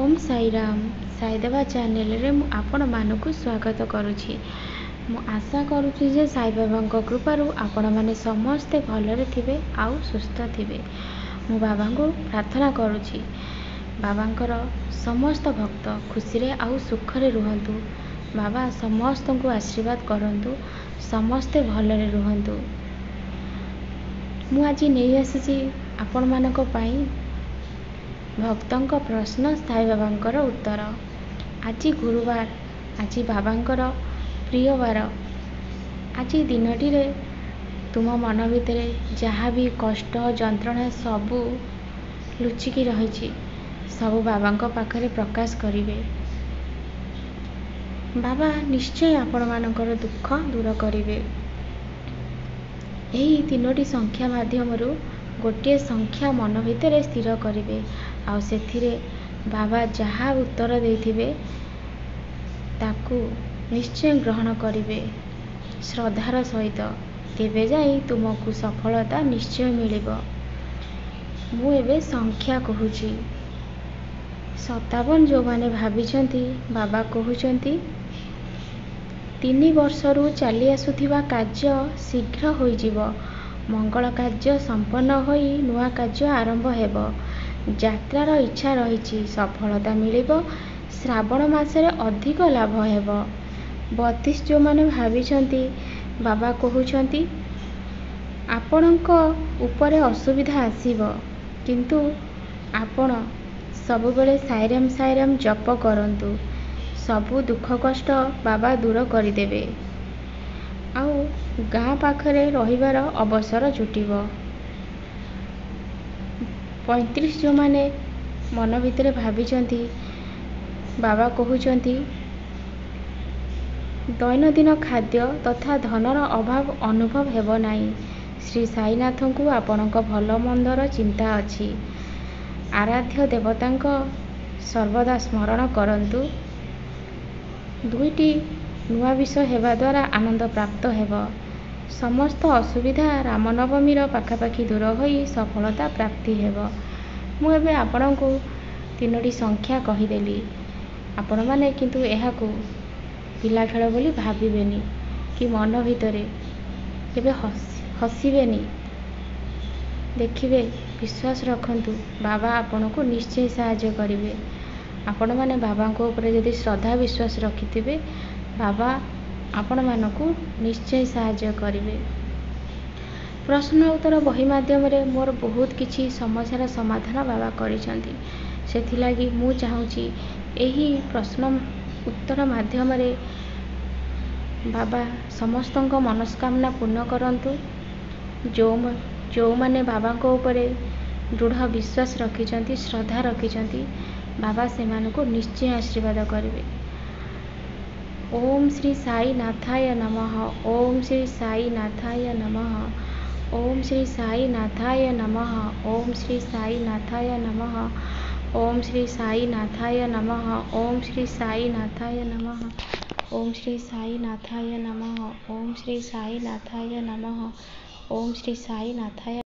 Om Sairam साईदेवा channel रे आपण मानक स्वागत करुछि। मु आशा करुछि जे साई बाबा कृपारू आपण माने समस्ते भलरे थिबे आउ सुस्थ थिबे। मु बाबा को प्रार्थना करुछि बाबांकर समस्त भक्त खुशी रे आउ सुख रे रुहंतु। बाबा समस्त को आशीर्वाद करंतु, समस्ते भलरे रुहंतु। मु आज नहीं आसी आपण मानक पई भक्तों प्रश्न साई बाबांकर उत्तर। आज गुरुवार, आज बाबांकर प्रिय बार। आज दिनटी रे तुम मन भितर जहाँ भी कष्ट जंत्रणा सबू लुचिकी रही सबू बाबांक पाखरे प्रकाश करिवे। बाबा निश्चय आपण मानकर दुख दूर करिवे। यही तीनोटी संख्या माध्यमरू गोटे संख्या मन भितर स्थिर करिवे आउ सेथिरे बाबा जहाँ उत्तर देथिबे ताकू निश्चय ग्रहण करिवे श्रद्धार सहित। तेबे जाई तुमको सफलता निश्चय मिलिबो। मु एबे संख्या कहूची 57 जो माने भाबिचंती बाबा कहउचंती 3 वर्षरू चली आसुथिबा कार्य शीघ्र होई जिवो। मंगल कार्य संपन्न होई नुआ कार्य आरंभ हेबो। यात्रार इच्छा रही सफलता मिलिबो। श्रावण मासरे अधिक लाभ हेबो। 32 जो माने भाबिचंती बाबा कहउचंती आपणक उपरे असुविधा आसीबो, किंतु आपण सबुबेले साईराम साईराम जप करंतु। सबु दुख कष्ट बाबा दूर करिदेबे आउ गाँ पाखरे रहिबार अवसर जुटिबो। 35 जो माने मन भितर भाबिचंती बाबा कहउचंती दैनंदिन खाद्य तथा धनर अभाव अनुभव हेबो नाही। श्री साईनाथ को आपणक भल मंदर चिंता अछि। आराध्य देवतांक सर्वदा स्मरण करंतु। दुईटी नुआ विषय हेबा द्वारा आनंद प्राप्त हेबो। समस्त असुविधा रामनवमीर पाखापाखि दूर होई सफलता प्राप्ति हेबो। मु एबे आपणको तीनोटी संख्या कहिदेली। आपण माने किंतु एहाकू पिला खेल बोली भाबिबेनी कि मन भितरे केबे हसीबेनी। देखिबे विश्वास रखंतु बाबा आपनको निश्चय सहायता करिवे। आपण माने बाबा को ऊपर यदि श्रद्धा विश्वास रखिथिबे बाबा आपण मानकू निश्चय सहायता करिवे। प्रश्न उत्तर बही माध्यम रे मोर बहुत किछि समस्यार समाधान बाबा करिसंती। सेथिलागी मु चाहूची एही प्रश्न उत्तर माध्यम रे बाबा समस्तंक मनस्कामना पूर्ण करंतु। जो माने बाबा को ऊपर दृढ़ विश्वास रखिचंती श्रद्धा रखिचंती बाबा सेमानको निश्चय आशीर्वाद करिवे। ओम श्री साई नाथाय नमः। ओम श्री साई नाथाय नमः। ओम श्री साई नाथाय नमः। ओम श्री साई नाथाय नमः। ओम श्री साई नाथाय नमः। ओम श्री साई नाथाय नमः। ओम श्री साई नाथाय नमः। ओम श्री साई नाथाय नमः। ओम श्री साई नाथाय